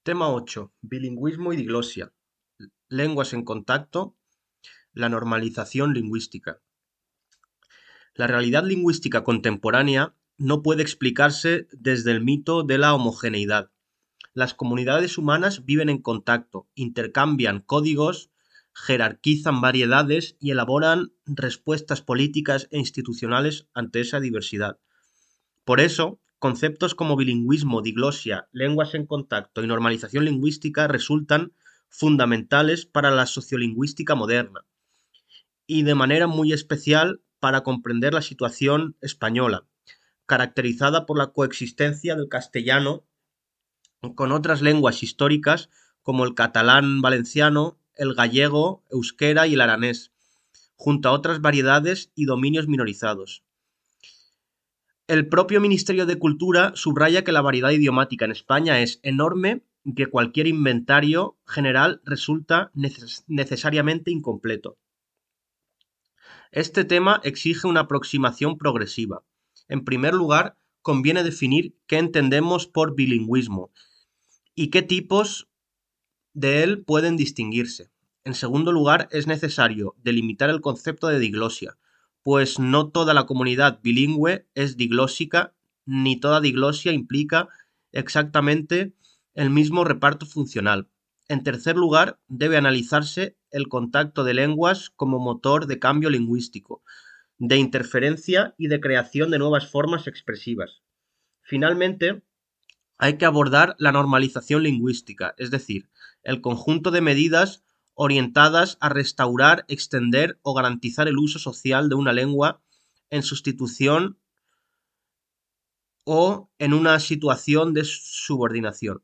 Tema 8. Bilingüismo y diglosia. Lenguas en contacto. La normalización lingüística. La realidad lingüística contemporánea no puede explicarse desde el mito de la homogeneidad. Las comunidades humanas viven en contacto, intercambian códigos, jerarquizan variedades y elaboran respuestas políticas e institucionales ante esa diversidad. Por eso, conceptos como bilingüismo, diglosia, lenguas en contacto y normalización lingüística resultan fundamentales para la sociolingüística moderna y de manera muy especial para comprender la situación española, caracterizada por la coexistencia del castellano con otras lenguas históricas como el catalán valenciano, el gallego, euskera y el aranés, junto a otras variedades y dominios minorizados. El propio Ministerio de Cultura subraya que la variedad idiomática en España es enorme y que cualquier inventario general resulta necesariamente incompleto. Este tema exige una aproximación progresiva. En primer lugar, conviene definir qué entendemos por bilingüismo y qué tipos de él pueden distinguirse. En segundo lugar, es necesario delimitar el concepto de diglosia, pues no toda la comunidad bilingüe es diglósica, ni toda diglosia implica exactamente el mismo reparto funcional. En tercer lugar, debe analizarse el contacto de lenguas como motor de cambio lingüístico, de interferencia y de creación de nuevas formas expresivas. Finalmente, hay que abordar la normalización lingüística, es decir, el conjunto de medidas orientadas a restaurar, extender o garantizar el uso social de una lengua en sustitución o en una situación de subordinación.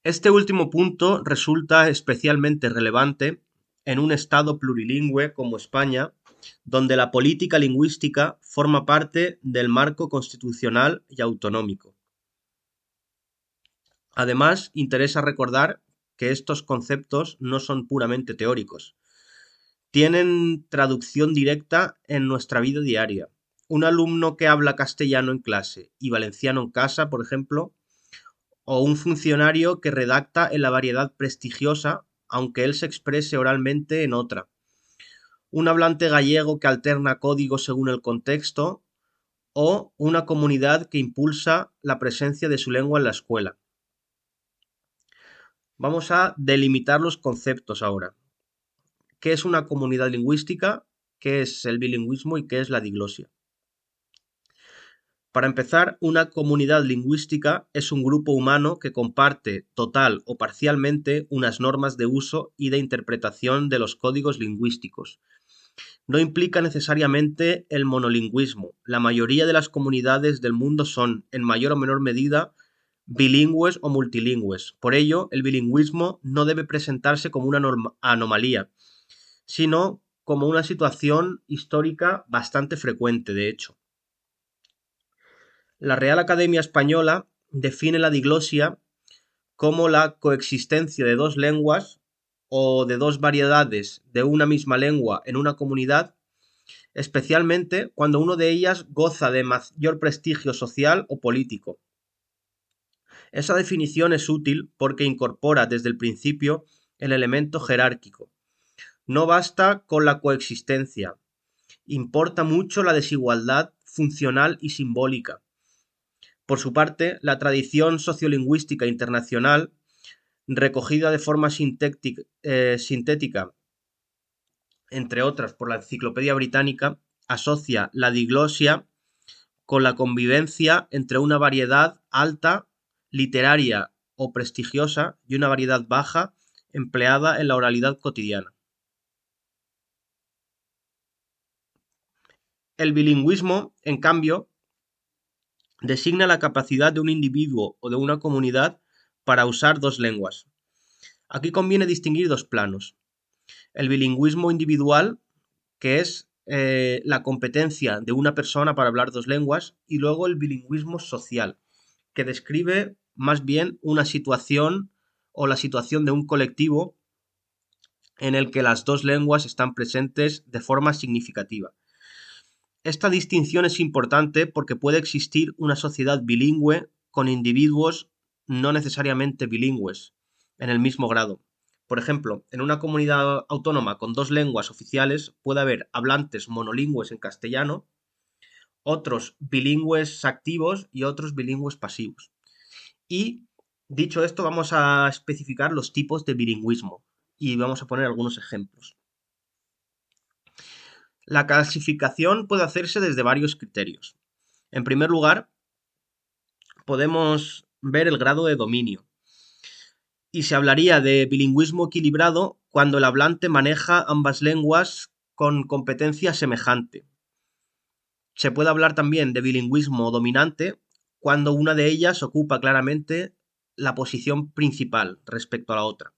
Este último punto resulta especialmente relevante en un Estado plurilingüe como España, donde la política lingüística forma parte del marco constitucional y autonómico. Además, interesa recordar que estos conceptos no son puramente teóricos. Tienen traducción directa en nuestra vida diaria. Un alumno que habla castellano en clase y valenciano en casa, por ejemplo, o un funcionario que redacta en la variedad prestigiosa, aunque él se exprese oralmente en otra. Un hablante gallego que alterna códigos según el contexto, o una comunidad que impulsa la presencia de su lengua en la escuela. Vamos a delimitar los conceptos ahora. ¿Qué es una comunidad lingüística? ¿Qué es el bilingüismo y qué es la diglosia? Para empezar, una comunidad lingüística es un grupo humano que comparte total o parcialmente unas normas de uso y de interpretación de los códigos lingüísticos. No implica necesariamente el monolingüismo. La mayoría de las comunidades del mundo son, en mayor o menor medida, bilingües o multilingües. Por ello, el bilingüismo no debe presentarse como una anomalía, sino como una situación histórica bastante frecuente, de hecho. La Real Academia Española define la diglosia como la coexistencia de dos lenguas o de dos variedades de una misma lengua en una comunidad, especialmente cuando una de ellas goza de mayor prestigio social o político. Esa definición es útil porque incorpora desde el principio el elemento jerárquico. No basta con la coexistencia, importa mucho la desigualdad funcional y simbólica. Por su parte, la tradición sociolingüística internacional, recogida de forma sintética, entre otras por la Enciclopedia Británica, asocia la diglosia con la convivencia entre una variedad alta, literaria o prestigiosa y una variedad baja, empleada en la oralidad cotidiana. El bilingüismo, en cambio, designa la capacidad de un individuo o de una comunidad para usar dos lenguas. Aquí conviene distinguir dos planos. El bilingüismo individual, que es la competencia de una persona para hablar dos lenguas, y luego el bilingüismo social, que describe más bien una situación o la situación de un colectivo en el que las dos lenguas están presentes de forma significativa. Esta distinción es importante porque puede existir una sociedad bilingüe con individuos no necesariamente bilingües en el mismo grado. Por ejemplo, en una comunidad autónoma con dos lenguas oficiales puede haber hablantes monolingües en castellano, otros bilingües activos y otros bilingües pasivos. Y dicho esto, vamos a especificar los tipos de bilingüismo y vamos a poner algunos ejemplos. La clasificación puede hacerse desde varios criterios. En primer lugar, podemos ver el grado de dominio. Y se hablaría de bilingüismo equilibrado cuando el hablante maneja ambas lenguas con competencia semejante. Se puede hablar también de bilingüismo dominante cuando una de ellas ocupa claramente la posición principal respecto a la otra.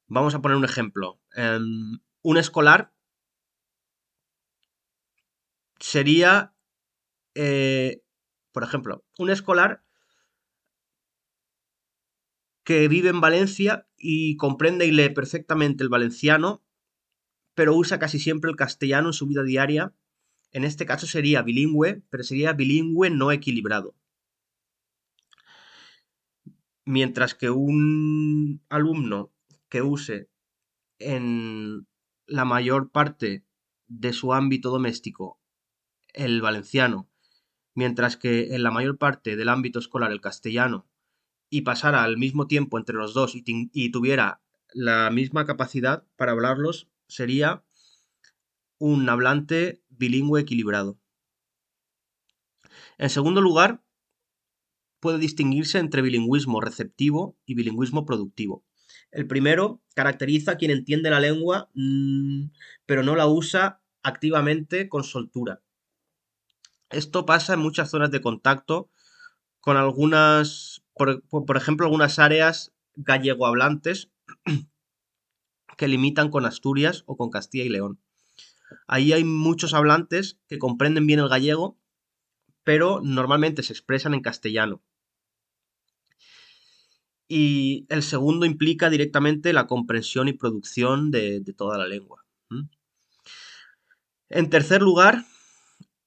Vamos a poner un ejemplo. Un escolar sería, por ejemplo, un escolar que vive en Valencia y comprende y lee perfectamente el valenciano, pero usa casi siempre el castellano en su vida diaria. En este caso sería bilingüe, pero sería bilingüe no equilibrado. Mientras que un alumno que use en la mayor parte de su ámbito doméstico el valenciano, mientras que en la mayor parte del ámbito escolar el castellano, y pasara al mismo tiempo entre los dos y tuviera la misma capacidad para hablarlos, sería un hablante bilingüe equilibrado. En segundo lugar, puede distinguirse entre bilingüismo receptivo y bilingüismo productivo. El primero caracteriza a quien entiende la lengua, pero no la usa activamente con soltura. Esto pasa en muchas zonas de contacto con algunas, por ejemplo, algunas áreas gallegohablantes que limitan con Asturias o con Castilla y León. Ahí hay muchos hablantes que comprenden bien el gallego, pero normalmente se expresan en castellano. Y el segundo implica directamente la comprensión y producción de toda la lengua. En tercer lugar,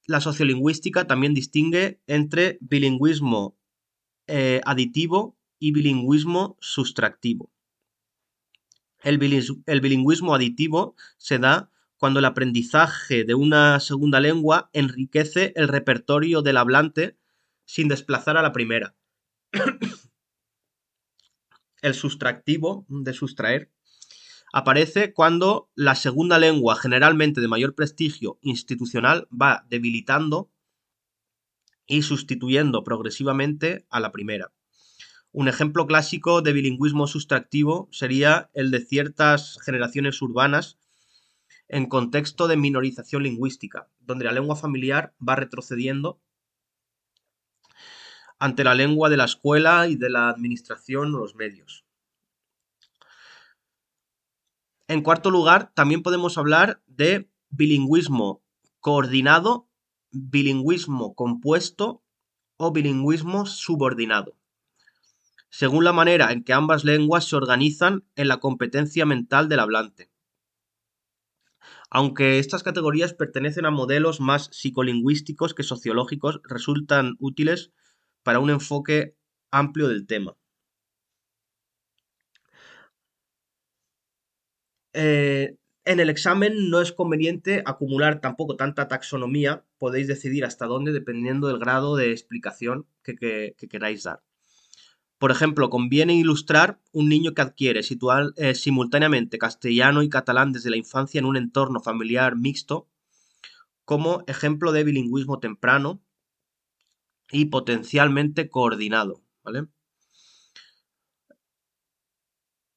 la sociolingüística también distingue entre bilingüismo aditivo y bilingüismo sustractivo. El bilingüismo aditivo se da cuando el aprendizaje de una segunda lengua enriquece el repertorio del hablante sin desplazar a la primera. El sustractivo, de sustraer, aparece cuando la segunda lengua, generalmente de mayor prestigio institucional, va debilitando y sustituyendo progresivamente a la primera. Un ejemplo clásico de bilingüismo sustractivo sería el de ciertas generaciones urbanas en contexto de minorización lingüística, donde la lengua familiar va retrocediendo ante la lengua de la escuela y de la administración o los medios. En cuarto lugar, también podemos hablar de bilingüismo coordinado, bilingüismo compuesto o bilingüismo subordinado, según la manera en que ambas lenguas se organizan en la competencia mental del hablante. Aunque estas categorías pertenecen a modelos más psicolingüísticos que sociológicos, resultan útiles para un enfoque amplio del tema. En el examen no es conveniente acumular tampoco tanta taxonomía, podéis decidir hasta dónde dependiendo del grado de explicación que queráis dar. Por ejemplo, conviene ilustrar un niño que adquiere simultáneamente castellano y catalán desde la infancia en un entorno familiar mixto como ejemplo de bilingüismo temprano y potencialmente coordinado, ¿vale?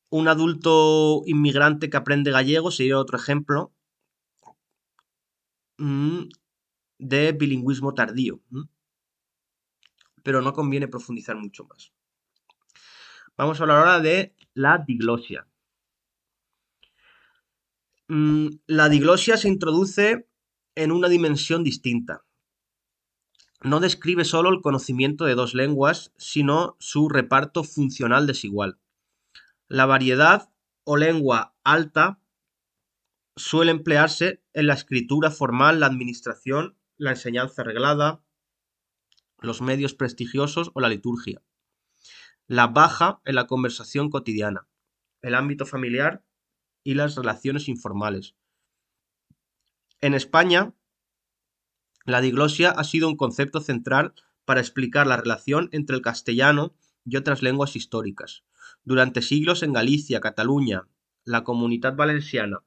Un adulto inmigrante que aprende gallego sería otro ejemplo de bilingüismo tardío, pero no conviene profundizar mucho más. Vamos a hablar ahora de la diglosia. La diglosia se introduce en una dimensión distinta. No describe solo el conocimiento de dos lenguas, sino su reparto funcional desigual. La variedad o lengua alta suele emplearse en la escritura formal, la administración, la enseñanza reglada, los medios prestigiosos o la liturgia. La baja en la conversación cotidiana, el ámbito familiar y las relaciones informales. En España, la diglosia ha sido un concepto central para explicar la relación entre el castellano y otras lenguas históricas. Durante siglos en Galicia, Cataluña, la Comunidad Valenciana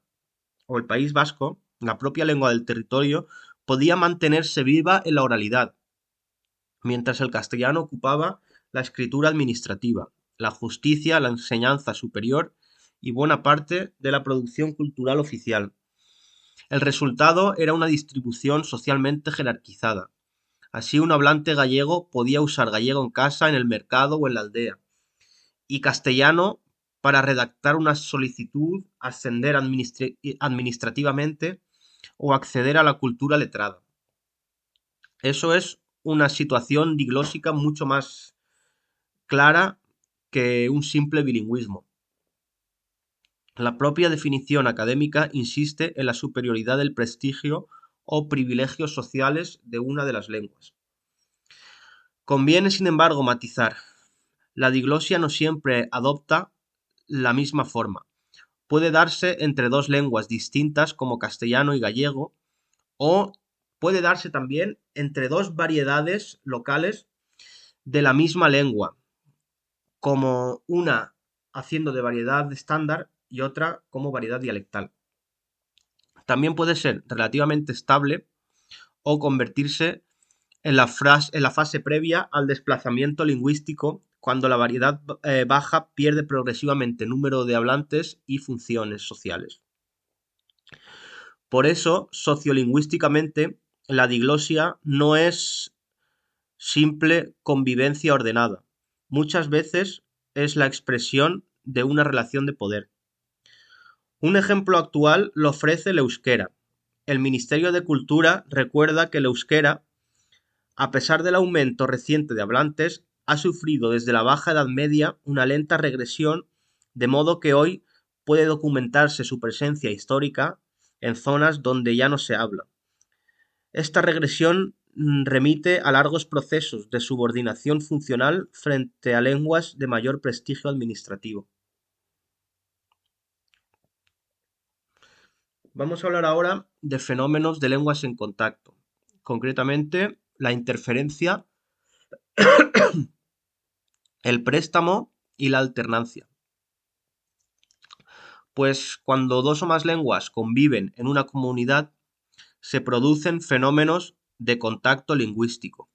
o el País Vasco, la propia lengua del territorio podía mantenerse viva en la oralidad, mientras el castellano ocupaba la escritura administrativa, la justicia, la enseñanza superior y buena parte de la producción cultural oficial. El resultado era una distribución socialmente jerarquizada. Así, un hablante gallego podía usar gallego en casa, en el mercado o en la aldea, y castellano para redactar una solicitud, ascender administrativamente o acceder a la cultura letrada. Eso es una situación diglósica mucho más clara que un simple bilingüismo. La propia definición académica insiste en la superioridad del prestigio o privilegios sociales de una de las lenguas. Conviene, sin embargo, matizar. La diglosia no siempre adopta la misma forma. Puede darse entre dos lenguas distintas como castellano y gallego, o puede darse también entre dos variedades locales de la misma lengua, como una haciendo de variedad estándar y otra como variedad dialectal. También puede ser relativamente estable o convertirse en la fase previa al desplazamiento lingüístico, cuando la variedad baja pierde progresivamente número de hablantes y funciones sociales. Por eso, sociolingüísticamente, la diglosia no es simple convivencia ordenada. Muchas veces es la expresión de una relación de poder. Un ejemplo actual lo ofrece el euskera. El Ministerio de Cultura recuerda que el euskera, a pesar del aumento reciente de hablantes, ha sufrido desde la Baja Edad Media una lenta regresión, de modo que hoy puede documentarse su presencia histórica en zonas donde ya no se habla. Esta regresión remite a largos procesos de subordinación funcional frente a lenguas de mayor prestigio administrativo. Vamos a hablar ahora de fenómenos de lenguas en contacto, concretamente la interferencia, el préstamo y la alternancia. Pues cuando dos o más lenguas conviven en una comunidad, se producen fenómenos de contacto lingüístico.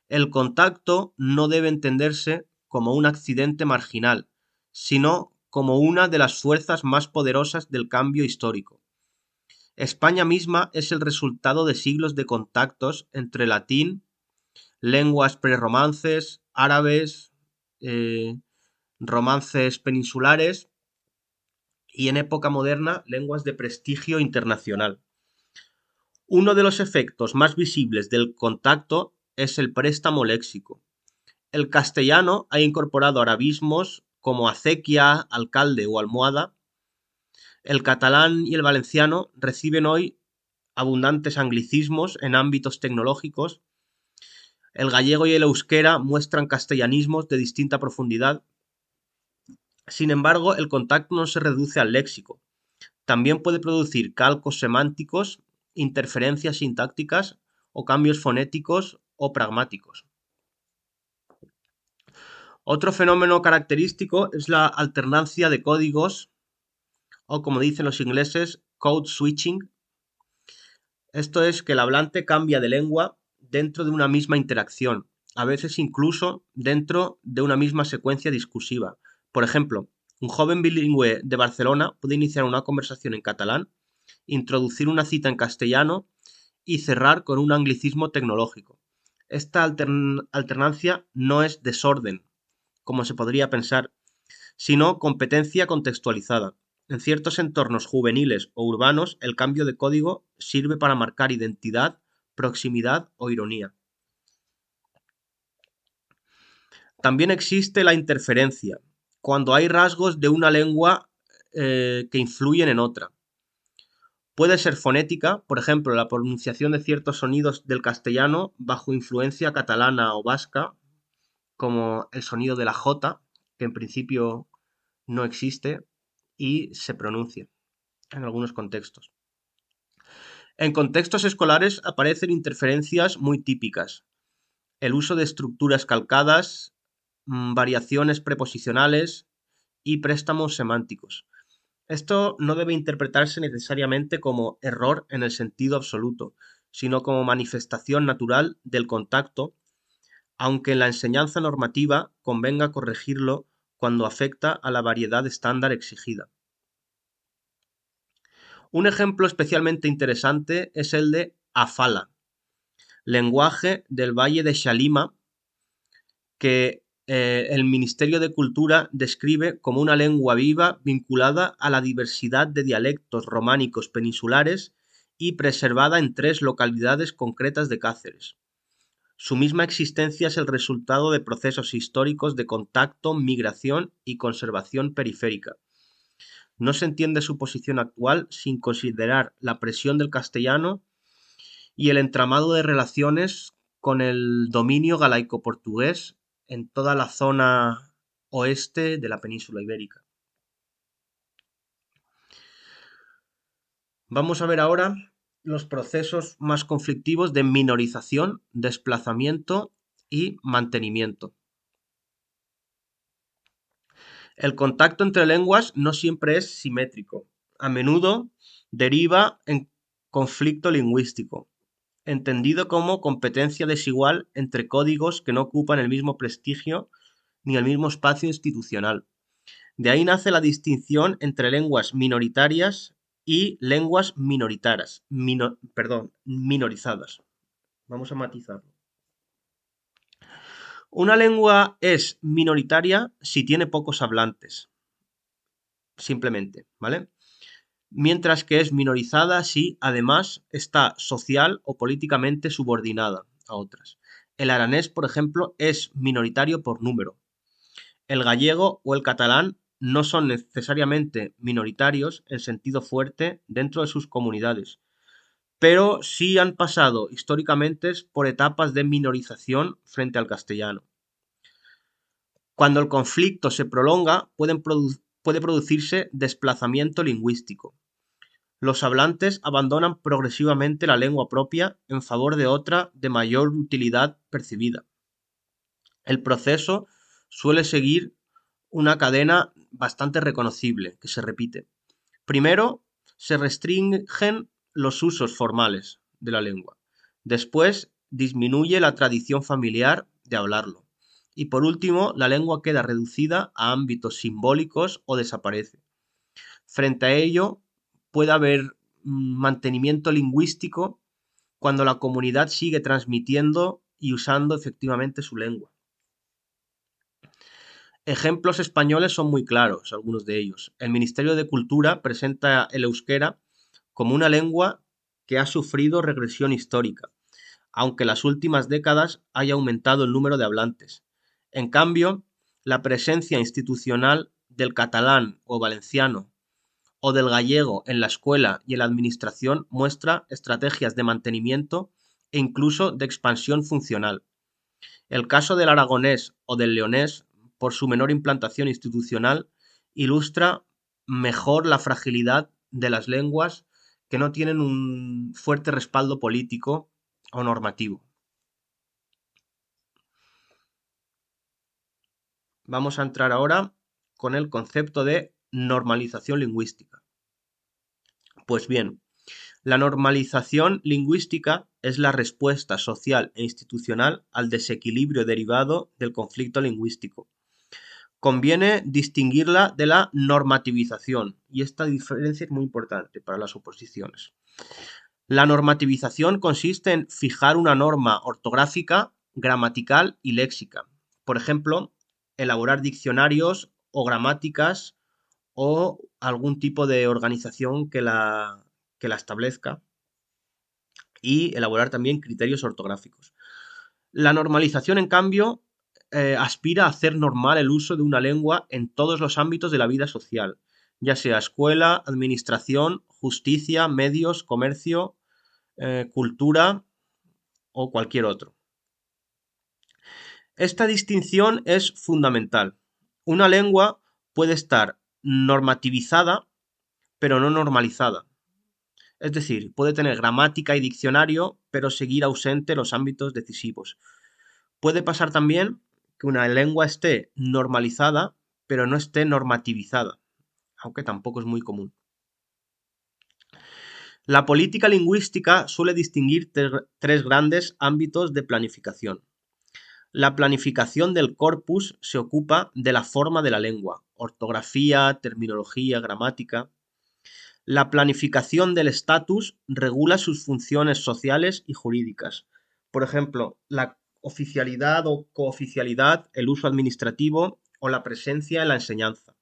El contacto no debe entenderse como un accidente marginal, sino como una de las fuerzas más poderosas del cambio histórico. España misma es el resultado de siglos de contactos entre latín, lenguas prerromances, árabes, romances peninsulares y en época moderna lenguas de prestigio internacional. Uno de los efectos más visibles del contacto es el préstamo léxico. El castellano ha incorporado arabismos como acequia, alcalde o almohada. El catalán y el valenciano reciben hoy abundantes anglicismos en ámbitos tecnológicos. El gallego y el euskera muestran castellanismos de distinta profundidad. Sin embargo, el contacto no se reduce al léxico. También puede producir calcos semánticos, interferencias sintácticas o cambios fonéticos o pragmáticos. Otro fenómeno característico es la alternancia de códigos, o como dicen los ingleses, code switching. Esto es que el hablante cambia de lengua dentro de una misma interacción, a veces incluso dentro de una misma secuencia discursiva. Por ejemplo, un joven bilingüe de Barcelona puede iniciar una conversación en catalán, introducir una cita en castellano y cerrar con un anglicismo tecnológico. Esta alternancia no es desorden, como se podría pensar, sino competencia contextualizada. En ciertos entornos juveniles o urbanos, el cambio de código sirve para marcar identidad, proximidad o ironía. También existe la interferencia, cuando hay rasgos de una lengua que influyen en otra. Puede ser fonética, por ejemplo, la pronunciación de ciertos sonidos del castellano bajo influencia catalana o vasca, como el sonido de la J, que en principio no existe y se pronuncia en algunos contextos. En contextos escolares aparecen interferencias muy típicas. El uso de estructuras calcadas, variaciones preposicionales y préstamos semánticos. Esto no debe interpretarse necesariamente como error en el sentido absoluto, sino como manifestación natural del contacto, aunque en la enseñanza normativa convenga corregirlo cuando afecta a la variedad estándar exigida. Un ejemplo especialmente interesante es el de Afala, lenguaje del Valle de Xalima, que el Ministerio de Cultura describe como una lengua viva vinculada a la diversidad de dialectos románicos peninsulares y preservada en 3 localidades concretas de Cáceres. Su misma existencia es el resultado de procesos históricos de contacto, migración y conservación periférica. No se entiende su posición actual sin considerar la presión del castellano y el entramado de relaciones con el dominio galaico-portugués en toda la zona oeste de la península ibérica. Vamos a ver ahora los procesos más conflictivos de minorización, desplazamiento y mantenimiento. El contacto entre lenguas no siempre es simétrico. A menudo deriva en conflicto lingüístico, entendido como competencia desigual entre códigos que no ocupan el mismo prestigio ni el mismo espacio institucional. De ahí nace la distinción entre lenguas minoritarias y lenguas minorizadas. Vamos a matizarlo. Una lengua es minoritaria si tiene pocos hablantes, simplemente, ¿vale? Mientras que es minorizada si además está social o políticamente subordinada a otras. El aranés, por ejemplo, es minoritario por número. El gallego o el catalán no son necesariamente minoritarios en sentido fuerte dentro de sus comunidades, pero sí han pasado históricamente por etapas de minorización frente al castellano. Cuando el conflicto se prolonga, puede producirse desplazamiento lingüístico. Los hablantes abandonan progresivamente la lengua propia en favor de otra de mayor utilidad percibida. El proceso suele seguir una cadena bastante reconocible, que se repite. Primero, se restringen los usos formales de la lengua. Después, disminuye la tradición familiar de hablarlo. Y por último, la lengua queda reducida a ámbitos simbólicos o desaparece. Frente a ello, puede haber mantenimiento lingüístico cuando la comunidad sigue transmitiendo y usando efectivamente su lengua. Ejemplos españoles son muy claros, algunos de ellos. El Ministerio de Cultura presenta el euskera como una lengua que ha sufrido regresión histórica, aunque en las últimas décadas haya aumentado el número de hablantes. En cambio, la presencia institucional del catalán o valenciano o del gallego en la escuela y en la administración muestra estrategias de mantenimiento e incluso de expansión funcional. El caso del aragonés o del leonés, por su menor implantación institucional, ilustra mejor la fragilidad de las lenguas que no tienen un fuerte respaldo político o normativo. Vamos a entrar ahora con el concepto de normalización lingüística. Pues bien, la normalización lingüística es la respuesta social e institucional al desequilibrio derivado del conflicto lingüístico. Conviene distinguirla de la normativización, y esta diferencia es muy importante para las oposiciones. La normativización consiste en fijar una norma ortográfica, gramatical y léxica. Por ejemplo, elaborar diccionarios o gramáticas o algún tipo de organización que la establezca, y elaborar también criterios ortográficos. La normalización, en cambio, aspira a hacer normal el uso de una lengua en todos los ámbitos de la vida social, ya sea escuela, administración, justicia, medios, comercio, cultura o cualquier otro. Esta distinción es fundamental. Una lengua puede estar normativizada, pero no normalizada. Es decir, puede tener gramática y diccionario, pero seguir ausente los ámbitos decisivos. Puede pasar también que una lengua esté normalizada, pero no esté normativizada, aunque tampoco es muy común. La política lingüística suele distinguir tres grandes ámbitos de planificación. La planificación del corpus se ocupa de la forma de la lengua, ortografía, terminología, gramática. La planificación del estatus regula sus funciones sociales y jurídicas. Por ejemplo, la oficialidad o cooficialidad, el uso administrativo o la presencia en la enseñanza.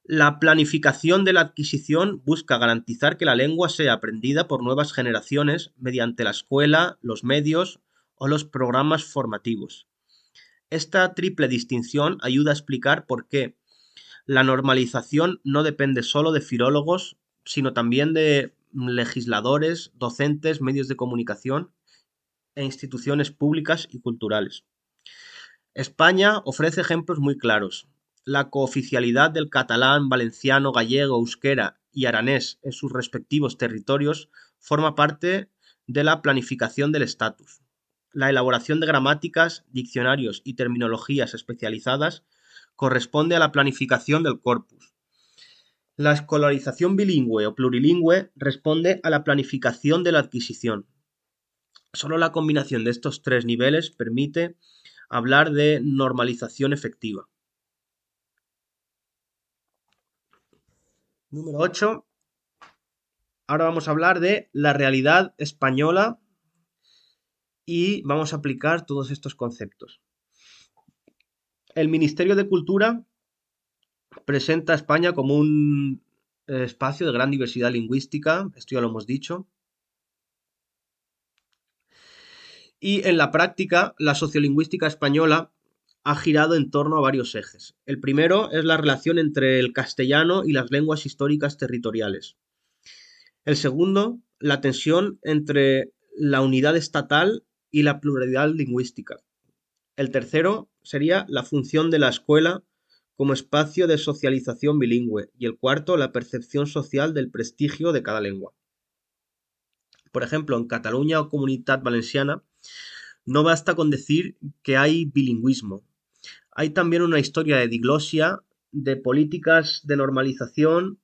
La planificación de la adquisición busca garantizar que la lengua sea aprendida por nuevas generaciones mediante la escuela, los medios o los programas formativos. Esta triple distinción ayuda a explicar por qué la normalización no depende solo de filólogos, sino también de legisladores, docentes, medios de comunicación e instituciones públicas y culturales. España ofrece ejemplos muy claros. La cooficialidad del catalán, valenciano, gallego, euskera y aranés en sus respectivos territorios forma parte de la planificación del estatus. La elaboración de gramáticas, diccionarios y terminologías especializadas corresponde a la planificación del corpus. La escolarización bilingüe o plurilingüe responde a la planificación de la adquisición. Solo la combinación de estos tres niveles permite hablar de normalización efectiva. Número 8. Ahora vamos a hablar de la realidad española y vamos a aplicar todos estos conceptos. El Ministerio de Cultura presenta a España como un espacio de gran diversidad lingüística, esto ya lo hemos dicho, y en la práctica la sociolingüística española ha girado en torno a varios ejes. El primero es la relación entre el castellano y las lenguas históricas territoriales. El segundo, la tensión entre la unidad estatal y la pluralidad lingüística. El tercero sería la función de la escuela como espacio de socialización bilingüe. Y el cuarto, la percepción social del prestigio de cada lengua. Por ejemplo, en Cataluña o Comunitat Valenciana no basta con decir que hay bilingüismo. Hay también una historia de diglosia, de políticas de normalización,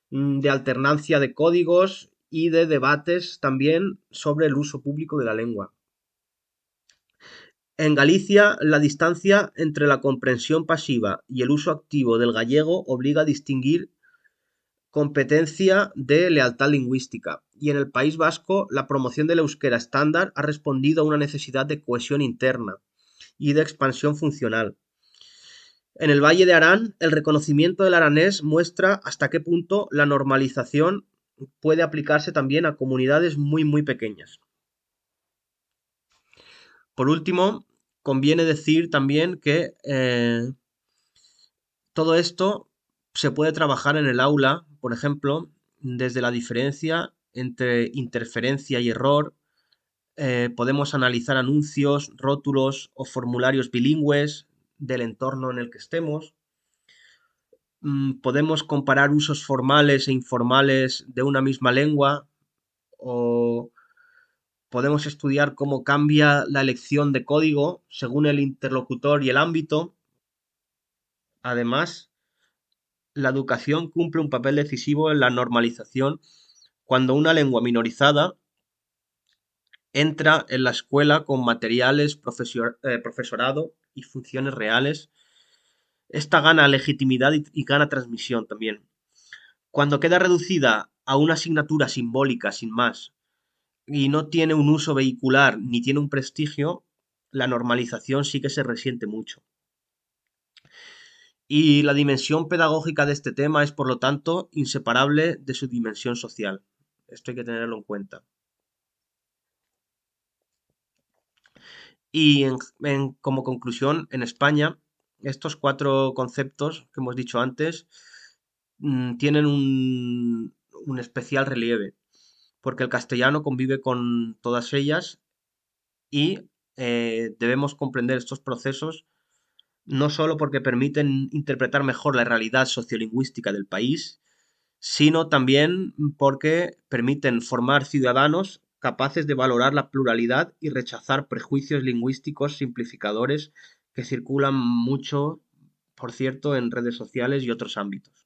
de alternancia de códigos y de debates también sobre el uso público de la lengua. En Galicia, la distancia entre la comprensión pasiva y el uso activo del gallego obliga a distinguir competencia de lealtad lingüística. Y en el País Vasco, la promoción del euskera estándar ha respondido a una necesidad de cohesión interna y de expansión funcional. En el Valle de Arán, el reconocimiento del aranés muestra hasta qué punto la normalización puede aplicarse también a comunidades muy pequeñas. Por último, conviene decir también que todo esto se puede trabajar en el aula, por ejemplo, desde la diferencia entre interferencia y error. Podemos analizar anuncios, rótulos o formularios bilingües del entorno en el que estemos. Podemos comparar usos formales e informales de una misma lengua o podemos estudiar cómo cambia la elección de código según el interlocutor y el ámbito. Además, la educación cumple un papel decisivo en la normalización cuando una lengua minorizada entra en la escuela con materiales, profesorado y funciones reales. Esta gana legitimidad y gana transmisión también. Cuando queda reducida a una asignatura simbólica sin más y no tiene un uso vehicular ni tiene un prestigio, la normalización sí que se resiente mucho. Y la dimensión pedagógica de este tema es, por lo tanto, inseparable de su dimensión social. Esto hay que tenerlo en cuenta. Y como conclusión, en España estos cuatro conceptos que hemos dicho antes tienen un especial relieve, porque el castellano convive con todas ellas y debemos comprender estos procesos no solo porque permiten interpretar mejor la realidad sociolingüística del país, sino también porque permiten formar ciudadanos capaces de valorar la pluralidad y rechazar prejuicios lingüísticos simplificadores que circulan mucho, por cierto, en redes sociales y otros ámbitos.